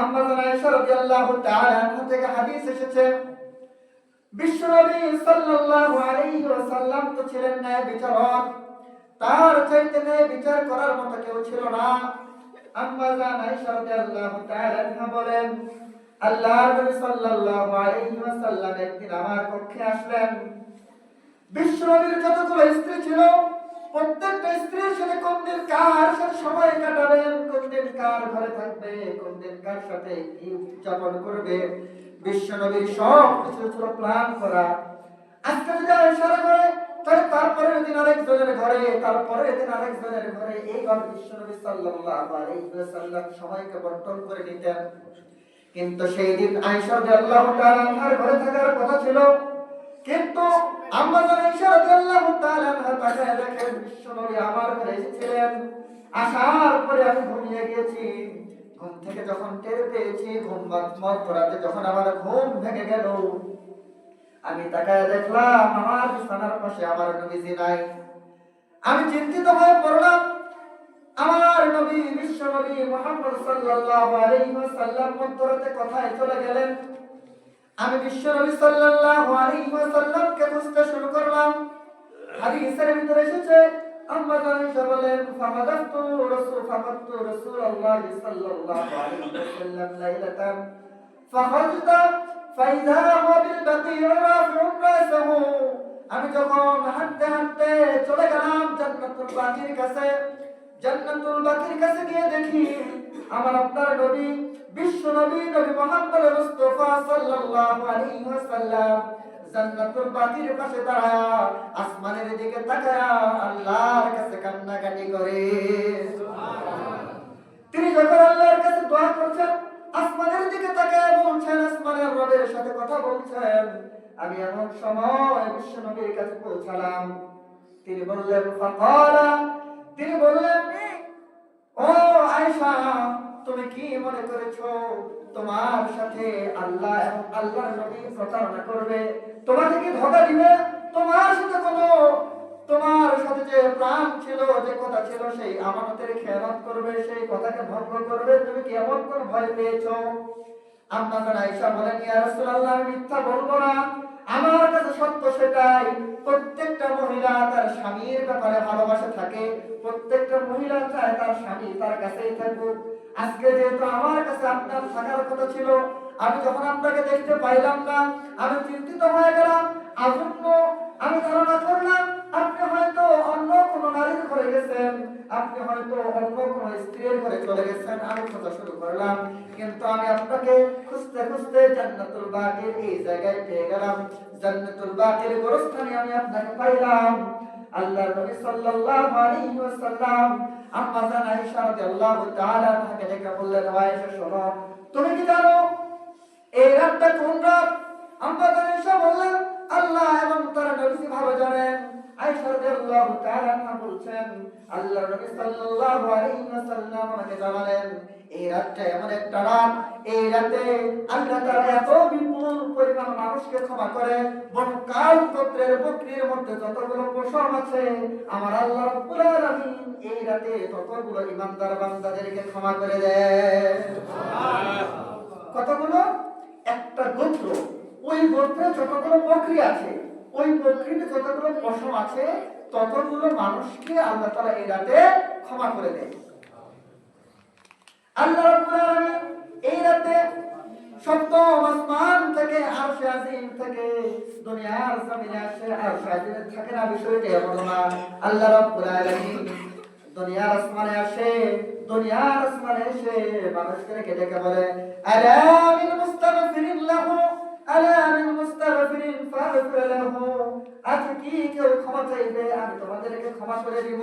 আম্মা জান আয়েশা রাদিয়াল্লাহু তাআলা আনহা থেকে হাদিস এসেছে, বিশ্বনবী সাল্লাল্লাহু আলাইহি ওয়াসাল্লাম তো ছিলেন ন্যায় বিচারক, তার চাইতে ন্যায় বিচার করার মতো কেউ ছিল না। আম্মা জান আয়েশা রাদিয়াল্লাহু তাআলা আনহা বলেন, আল্লাহর নবী সাল্লাল্লাহু আলাইহি ওয়াসাল্লাম একদিন আমার কক্ষে আসলেন। বিশ্বনবীর যতগুলো স্ত্রী ছিল, প্রত্যেকটা স্ত্রীর সাথে কোন দিন কার সাথে সময় কাটাবেন, কোন দিন কার ঘরে থাকবে, কোন দিন কার সাথে কি উদযাপন করবে, বিশ্বনবীর সব কিছু ছিল প্ল্যান করা। আজকে যদি আয়েশার ঘরে, তাহলে তারপরের দিন আরেকজনের ঘরে, তারপরের দিন আরেকজনের ঘরে, এইভাবে বিশ্বনবী সাল্লাল্লাহু আলাইহি ওয়াসাল্লাম সময়কে বন্টন করে নিতেন। কিন্তু সেই দিন আয়েশা রাদিয়াল্লাহু তাআলা আনহার ঘরে থাকার কথা ছিল, কিন্তু আম্মা জান আয়েশা রাদিয়াল্লাহু তাআলা আনহা তাকায় দেখেন বিশ্বনবী আমার ঘরে এসেছিলেন। আসার পরে আমি ঘুমিয়ে গিয়েছি। ঘুম থেকে যখন টের পেয়েছি, মধ্যরাতে যখন আমার ঘুম ভেঙে গেল, আমি তাকায় দেখলাম আমার বিছানার পাশে আমার নবীজি নাই। আমি চিন্তিত হয়ে পড়লাম। আমার নবী বিশ্বনবী মুহাম্মদ সাল্লাল্লাহু আলাইহি ওয়াসাল্লাম মধ্যরাতে কোথায় চলে গেলেন? আমি বিশ্বনবী সাল্লাল্লাহু আলাইহি ওয়াসাল্লামকে খুঁজতে শুরু করলাম। হাদিসের ভিতরে এসেছে, আম্মা জান আয়েশা বলেন, ফামাদাতু রাসূলুল্লাহ সাল্লাল্লাহু আলাইহি ওয়াসাল্লাম লাইলাতান ফাখারজতা ফাইযা হুয়া বিল বাকিয় রাফিউন রাসাহু। আমি যখন হাঁটতে হাঁটতে চলে গেলাম জান্নাতুল বাকির কাছে, জান্নাতুল বাকির কাছে গিয়ে দেখি আমার আপনার নবী বিশ্বনবী নবী মুহাম্মদ মুস্তাফা সাল্লাল্লাহু আলাইহি ওয়াসাল্লাম জান্নাতুল বাকির পাশে দাঁড়ায়া আসমানের দিকে তাকায়া আল্লাহর কাছে কান্নাকাটি করে। সুবহানাল্লাহ। তিনি যখন আল্লাহর কাছে দোয়া করছেন, আসমানের দিকে তাকায়া বলছেন, আসমানের রবের সাথে কথা বলছেন, আমি এমন সময় বিশ্বনবীর কাছে পৌঁছালাম। তিনি বললেন, ফাকালা, তিনি বললেন, ও আয়েশা, তুমি কি মনে করেছো তোমার সাথে আল্লাহ এবং আল্লাহর নবী প্রতারণা করবে? তোমাকে কি ধোঁকা দিবে? তোমার সাথে তোমার সাথে যে প্রাণ ছিল, যে কথা ছিল, সেই আমানতের খেয়ানত করবে, সেই কথাকে ভঙ্গ করবে? তুমি কি এমন কোন ভয় পেয়েছো? আম্মা জান আয়েশা বলেন, ইয়া রাসূলুল্লাহ, আমি মিথ্যা বলবো না, আমার কাছে সত্য সেটাই। প্রত্যেকটা মহিলা তার স্বামীর ব্যাপারে ভালোবাসা থাকে, প্রত্যেকটা মহিলা চায় তার স্বামী তার কাছেই থাকুক। আজকে যেহেতু আমার কাছে আপনার থাকার কথা ছিল, আমি যখন আপনাকে দেখতে পাইলাম না, আমি চিন্তিত হয়ে গেলাম। আজন্য আমি ধারণা করলাম আপনি হয়তো অন্য কোনো নারীর ঘরে গেছেন, আপনি হয়তো অন্য কোনো স্ত্রীর ঘরে চলে গেছেন। আমি খোঁজা শুরু করলাম, কিন্তু আমি আপনাকে খুঁজতে খুঁজতে জান্নাতুল বাকির এই জায়গায় পেয়ে গেলাম। জান্নাতুল বাকির গোরস্থানে আমি আপনাকে পাইলাম। আল্লাহর নবী সাল্লাল্লাহু আলাইহি ওয়াসাল্লাম আম্মা জান আয়েশা রাদিয়াল্লাহু তাআলা আনহাকে ডেকে বললেন, আয়েশা শোনো, তুমি কি জানো এই রাতটা কোন রাত? আম্মা জান আয়েশা বললেন, আল্লাহ এবং তার নবী ভালো জানেন। আয়েশা রাদিয়াল্লাহু তাআলা আনহা বলছেন, আল্লাহর নবী সাল্লাল্লাহু আলাইহি ওয়াসাল্লাম আমাকে জানালেন এই রাতটা এমন একটা রাত, এই রাতে আল্লাহ তাআলা এত বিপুল পরিমাণ মানুষকে ক্ষমা করে, বনু কাল গোত্রের বকরির মধ্যে যতগুলো পশম আছে, আমার আল্লাহ রাব্বুল আলামিন এই রাতে ততগুলো ইমানদার বান্দাদেরকে ক্ষমা করে দেয়। সুবহানাল্লাহ। কতগুলো? একটা গোত্র, ওই গোত্রে যতগুলো বকরি আছে, ওই বকরিতে যতগুলো পশম আছে, ততগুলো মানুষকে আল্লাহ তাআলা এই রাতে ক্ষমা করে দেয়। আল্লাহ রাব্বুল আলামিন এই রাতে সপ্তম আসমান থেকে আরশে আজিম থেকে দুনিয়ার জমিনে আসে, আরশে আজিমে থাকে না, বিষয়টা এমন না। আল্লাহ রাব্বুল আলামিন দুনিয়ার আসমানে আসে, দুনিয়ার আসমানে এসে মানুষকে ডেকে বলে, আলা মিন মুস্তাগফিরিন লাহু, আলা মিন মুস্তাগফিরিন ফাগফির লাহু। আজ কি কেউ ক্ষমা চাইবে, আমি তোমাদেরকে ক্ষমা করে দিব।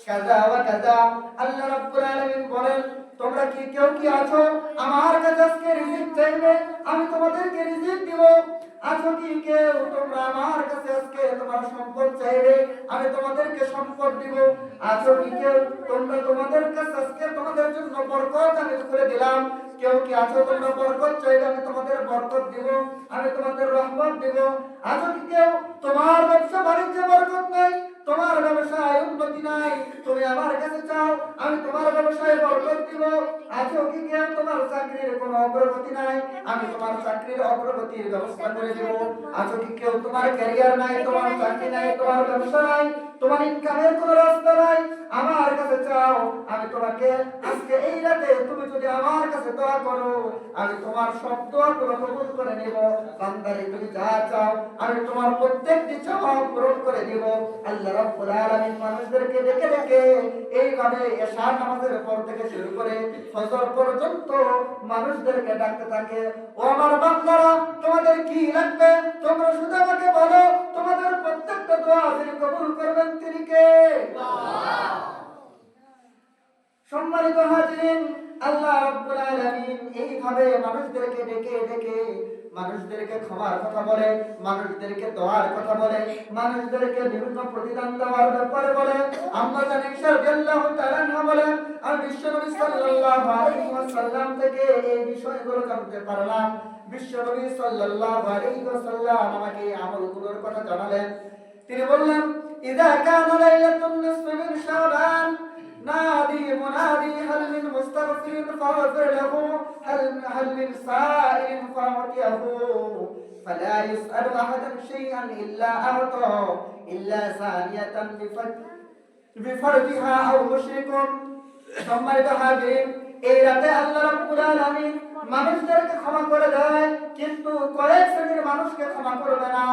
কাজা ওয়া কাজা। আল্লাহ রাব্বুল আলামিন বলেন, তোমরা কি কেউ কি আছো আমার কাছে আজকে রিজিক চাইবে, আমি তোমাদেরকে রিজিক দিব? আছো কি কেউ তোমরা আমার কাছে আজকে তোমার সম্পদ চাইবে, আমি তোমাদেরকে সম্পদ দিব? আছো কি কেউ তোমরা তোমাদের কাছে আজকে তোমাদের জন্য বরকত আমি করে দিলাম? কেউ কি আছো তোমরা বরকত চাইবে, আমি তোমাদের বরকত দিব, আমি তোমাদের রহমত দিব? আছো কি কেউ তোমার ব্যবসা বাণিজ্যে বরকত নাই, তোমার ব্যবসায় উন্নতি নাই, তুমি আমার কাছে চাও, আমি তোমার ব্যবসায় বরকত দিব? আছো কি কেউ তোমার চাকরির কোনো অগ্রগতি নাই, আমি তোমার চাকরির অগ্রগতির ব্যবস্থা করে দেব। আজও কি কেউ তোমার ক্যারিয়ার নাই, তোমার চাকরি নাই, তোমার ব্যবসা নাই, তোমার ইনকামের কোনো রাস্তা নাই, আমার কাছে চাও, আমি তোমাকে আজকে এই রাতে তুমি যদি আমার কাছে দোয়া করো, আমি তোমার সব দোয়াগুলো কবুল করে নেব। বান্দারে তুমি যা চাও আমি তোমার প্রত্যেকটি চাওয়া পূরণ করে দেব। আল্লাহ রাব্বুল আলামিন মানুষদেরকে ডেকে ডেকে এইভাবে এশা নামাজের পর থেকে শুরু করে ফজর পর্যন্ত মানুষদেরকে ডাকতে থাকে, ও আমার বান্দারা, তোমাদের কি লাগবে তোমরা শুধু আমাকে বলো, তোমাদের প্রত্যেকটা দোয়া যিনি কবুল করবেন তিনি কে? সম্মানিত হাজিরিন, আল্লাহ রাব্বুল আলামিন এইভাবে মানুষদেরকে ডেকে ডেকে মানুষদেরকে ক্ষমার কথা বলে, মানুষদেরকে দোয়ার কথা বলে, মানুষদেরকে বিভিন্ন প্রতিদান দেওয়ার ব্যাপারে বলে। আমরা জানি ঈসা রাদিয়াল্লাহু তাআলা আনহু বলেন, আমি বিশ্বনবী সাল্লাল্লাহু আলাইহি ওয়াসাল্লাম থেকে এই বিষয়গুলো জানতে পারলাম। বিশ্বনবী সাল্লাল্লাহু আলাইহি ওয়াসাল্লাম আমাকে এই আমলগুলোর কথা জানালেন। তিনি বললেন, ইযা কানা লাইলাতুন নিসফি মিন শাবান نادي منادي هل من مستغفر فاغفر له هل من سائل فاعطيه فلا يسأل أحدا شيئا إلا أعطاه إلا ثانية بفرجها أو مشرك সম্মানিত হাজির, এই রাতে আল্লাহ রাব্বুল আলামিন মানুষদেরকে ক্ষমা করে দেয়, কিন্তু কয়েক শ্রেণীর মানুষকে ক্ষমা করবে না।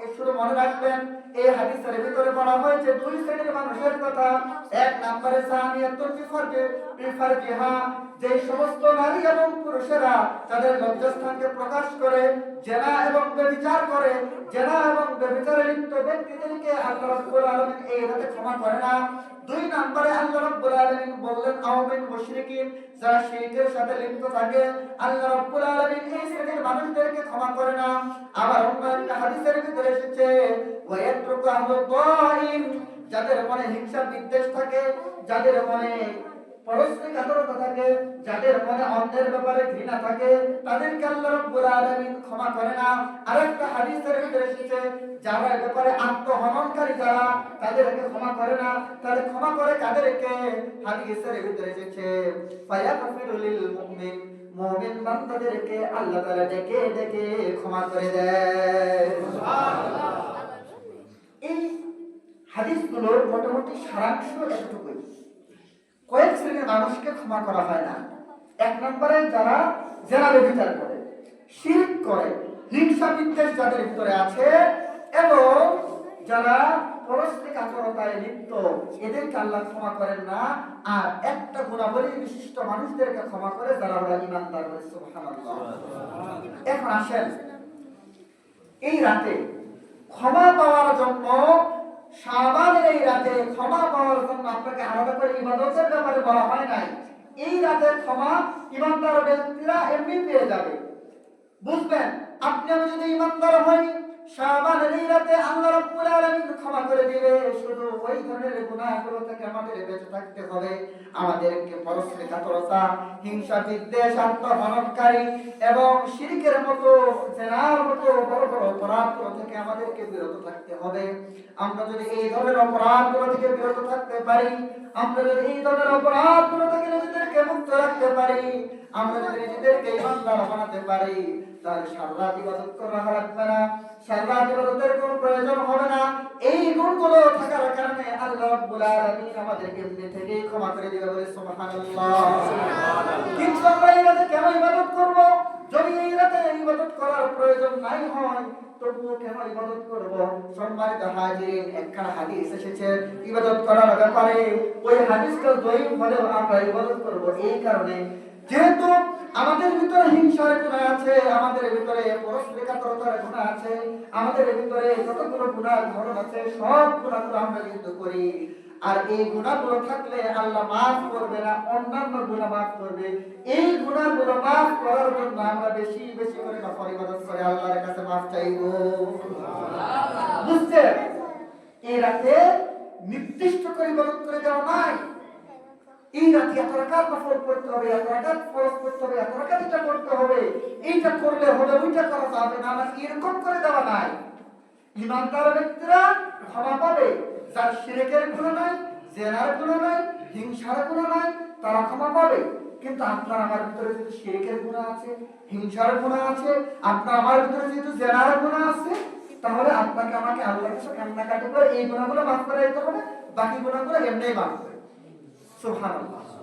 এই শুধু মনে রাখবেন, এই হাদিসের ভিতরে বলা হয়েছে দুই শ্রেণীর মানুষের কথা। এক নম্বরে সানিয়াতুল বিফারজিহা, যে সমস্ত নারী এবং পুরুষেরা তাদের লজ্জাস্থানকে প্রকাশ করে জেনা এবং ব্যভিচার করে, জেনা এবং ব্যভিচারে লিপ্ত ব্যক্তিদেরকে আল্লাহ রাব্বুল আলামিন এই রাতে ক্ষমা করে না। দুই নম্বরে আল্লাহ রাব্বুল আলামিন বললেন আওমিন মুশরিকিন, যারা শিরকের সাথে লিপ্ত থাকে, আল্লাহ রাব্বুল আলামিন এই শ্রেণীর মানুষদেরকে ক্ষমা করে না। আবার অন্য একটা হাদিসের ভিতরে এসেছে ওয়ায়াতরুকু আহলুদ দাইন, যাদের মনে হিংসা বিদ্বেষ থাকে, যাদের মনে পরস্পর কাতরতা থাকে, যাদের মনে অন্যের ব্যাপারে ঘৃণা থাকে, তাদেরকে আল্লাহ রাব্বুল আলামিন ক্ষমা করে না। আরেকটা হাদিসের ভিতরে এসেছে যারা এই ব্যাপারে আত্মহননকারী, যারা তাদেরকে ক্ষমা করে না। তাহলে ক্ষমা করে কাদেরকে? হাদিসের ভিতরে এসেছে ফায়াগফিরু লিল মুমিন, মুমিন বান্দাদেরকে আল্লাহ তাআলা ডেকে ডেকে ক্ষমা করে দেয়। সুবহানাল্লাহ। এই হাদিসগুলোর মোটামুটি সারাংশ এতটুকুই। কয়েক শ্রেণীর মানুষকে ক্ষমা করা হয় না। এক নম্বরে যারা জেনা ব্যভিচার করে, শিরক করে, হিংসা বিদ্বেষ যাদের ভিতরে আছে, এবং যারা পরস্পর কাতরতায় লিপ্ত, এদেরকে আল্লাহ ক্ষমা করেন না। আর একটা গুণাবলী বিশিষ্ট মানুষদেরকে ক্ষমা করে, যারা হলো ঈমানদার। সুবহানাল্লাহ। এখন আসেন, এই রাতে ক্ষমা পাওয়ার জন্য, শাবানের এই রাতে ক্ষমা পাওয়ার জন্য আপনাকে আলাদা করে ইবাদতের ব্যাপারে বলা হয় নাই। এই রাতে ক্ষমা ঈমানদার ব্যক্তিরা এমনি পেয়ে যাবে। বুঝবেন, আপনি আমি যদি ঈমানদার হই, শাবানের এই রাতে আল্লাহ রাব্বুল আলামিন ক্ষমা করে দিবে। শুধু ওই ধরনের গুনাহগুলো থেকে আমাদের বেঁচে থাকতে হবে। আমাদেরকে পরস্পর কাতরতা, হিংসা বিদ্বেষ, আত্মহননকারী এবং শিরকের মতো, জেনার মতো বড় বড় অপরাধগুলো থেকে আমাদেরকে বিরত থাকতে হবে। আমরা যদি এই ধরনের অপরাধগুলো থেকে বিরত থাকতে পারি, আমরা যদি এই ধরনের অপরাধগুলো থেকে নিজেদেরকে মুক্ত রাখতে পারি, আমরা যদি নিজেদেরকে ঈমানদার বানাতে পারি, তাহলে সারা ইবাদত করা লাগবে না, সারা ইবাদতের কোনো প্রয়োজন হবে না। এই গুণগুলো থাকার কারণে আল্লাহ রাব্বুল আলামিন আমাদেরকে এমনি থেকেই ক্ষমা করে দিবে। বলে সুবহানাল্লাহ। কিন্তু আমরা এই রাতে কেন ইবাদত করব? যদি এই রাতে ইবাদত করার প্রয়োজন নাই হয়, তবুও কেন ইবাদত করব? সম্মানিত হাজিরিন, একটা হাদিস এসেছে ইবাদত করার ব্যাপারে। ওই হাদিসটা দৈব হলেও আমরা ইবাদত করব এই কারণে, যেহেতু আমাদের ভিতরে হিংসার গুনাহ আছে, আমাদের ভিতরে পরস্পর কাতরতার গুনাহ আছে, আমাদের ভিতরে যতগুলো গুনাহ ধরন আছে, সব গুনাহগুলো আমরা কিন্তু করি। আর এই গুনাহগুলো থাকলে আল্লাহ মাফ করবে না, অন্যান্য গুনাহ মাফ করবে। এই গুনাহগুলো মাফ করার জন্য আমরা বেশি বেশি করে নফল ইবাদত করে আল্লাহর কাছে মাফ চাইবো। সুবহানাল্লাহ। বুঝছেন? এই রাতে নির্দিষ্ট করে ইবাদত করে দেওয়া নাই। এই রাতে এত রাকাত নফল পড়তে হবে, এত রাকাত ফরজ পড়তে হবে, এত রাকাত এটা করতে হবে, এইটা করলে হবে, ওইটা করা যাবে না, আমার এরকম করে দেওয়া নাই। ঈমানদার ব্যক্তিরা ক্ষমা পাবে। যার শিরকের গুনাহ নাই, জেনার গুনাহ নাই, হিংসার গুনাহ নাই, তারা ক্ষমা পাবে। কিন্তু আপনার আমার ভিতরে যদি শিরকের গুনাহ আছে, হিংসার গুনাহ আছে, আপনার আমার ভিতরে যেহেতু জেনার গুনাহ আছে, তাহলে আপনাকে আমাকে আল্লাহর কাছে কান্নাকাটি করে এই গুনাহগুলো মাফ করে দিতে হবে, বাকি গুনাহগুলো এমনিই মাফ করে। সুবহানাল্লাহ।